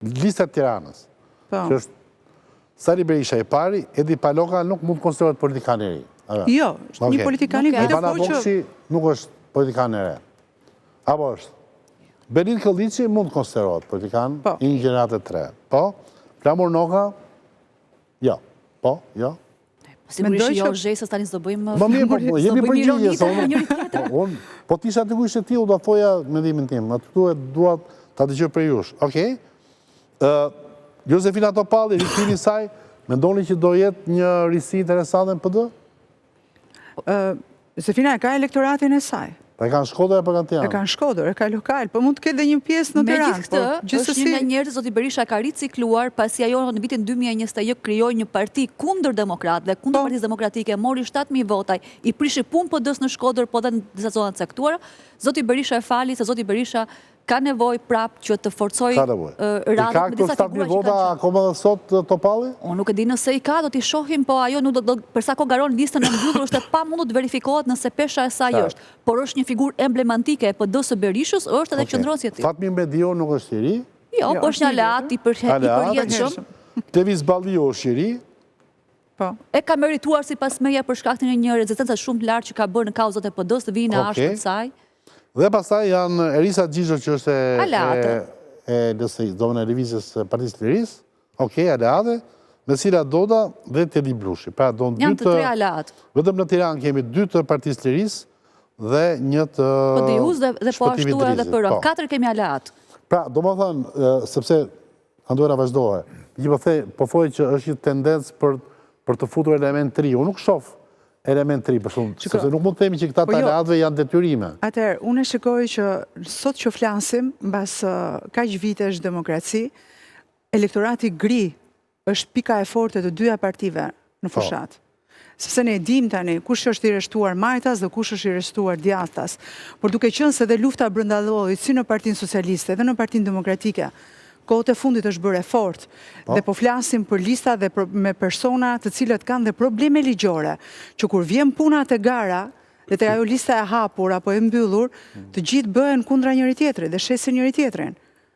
lista e Tiranës, që është Sali Berisha i pari, Edi Paloka nuk mund të konsiderohet politikan e ri. Jo, është një politikan i vetë, Ivana Bokshi nuk është politikan e re. Apo është? Berit Këllici mund të konsiderohet politikan i një gjeneratë të re. Po? Flamur Noka? Jo. Po? Jo? Sigurisht jo, zhesës tani s'do bëjmë... Më mirë, jemi përgjigje. Po tisha të kujshtë ti, u do foja mendimin tim. Atë tu e duat të dëgjoj për jush. Okej? Josefina Topalli, rikëtimi saj, mendoni që do jetë një risi interesante në PD? Josefina e ka elektoratin e saj. E kanë Shkodër e për kanë Tiranë? E kanë Shkodër, e ka lokal, për mund të ketë dhe një pjesë në Tiranë. Me gjithë këtë, është një nga njerëzit zoti Berisha ka ricikluar, pasi ajo në vitin 2021 krijoi një parti kundër demokratëve, kundër Partisë Demokratike, mori 7.000 votaj, i prishi punë PD-s në Shkodër, po dhe në disa zona të caktuara. Zoti Berisha e fali se zoti Berisha ka nevojë prap që të forcoj radhën me disa figura që vota akoma dhe sot Topalli? Unë nuk e di nëse i ka, do t'i shohim, po ajo nuk do përsa ko garon listën e mbyllur është e pamundur të verifikohet nëse pesha e saj është, por është një figurë emblematike e PD-s së Berishës, është edhe qëndrosja e tij. Fatmir Mediu nuk është i ri? Jo, po është një aleat i përjetshëm. Tevis Balliu është i ri? Po. E ka merituar sipas meja për shkak të një rezistencë shumë të lartë që ka bërë në kauzat e PD-s të vijnë ashtë të saj. Dhe pastaj janë Erisa Gjizho që është e revizjes Partisë të Lirisë, aleate, Mesira Doda dhe Tedi Blushi. Janë të tre aleat. Vetëm në Tiranë kemi 2 të Partisë të Lirisë dhe 1 të PD-us dhe po ashtu edhe për 4 kemi aleat. Pra, do më thënë, sepse Anduera vazhdohe, po thoi që është një tendencë për të futur element 3. Unë nuk shoh element 3, për shumë, sepse nuk mund të themi që këta talatve janë detyrime. Atëherë, unë e shikoj që sot që flasim, mbas kaq vitesh demokraci, elektorati gri është pika e forte të dyja partive në fushat. Sepse ne dim tani kush është i rreshtuar Majtas dhe kush është i rreshtuar Djathtas. Por duke qenë se dhe lufta brenda llojit si në Partinë Socialiste dhe në Partinë Demokratike, kohët e fundit është bërë fort, dhe po flasim për lista dhe me persona të cilët kanë dhe probleme ligjore, që kur vjen puna të gara, dhe të ajo lista e hapur apo e mbyllur, të gjithë bëhen kundra njëri tjetrit dhe shesin njëri tjetrin.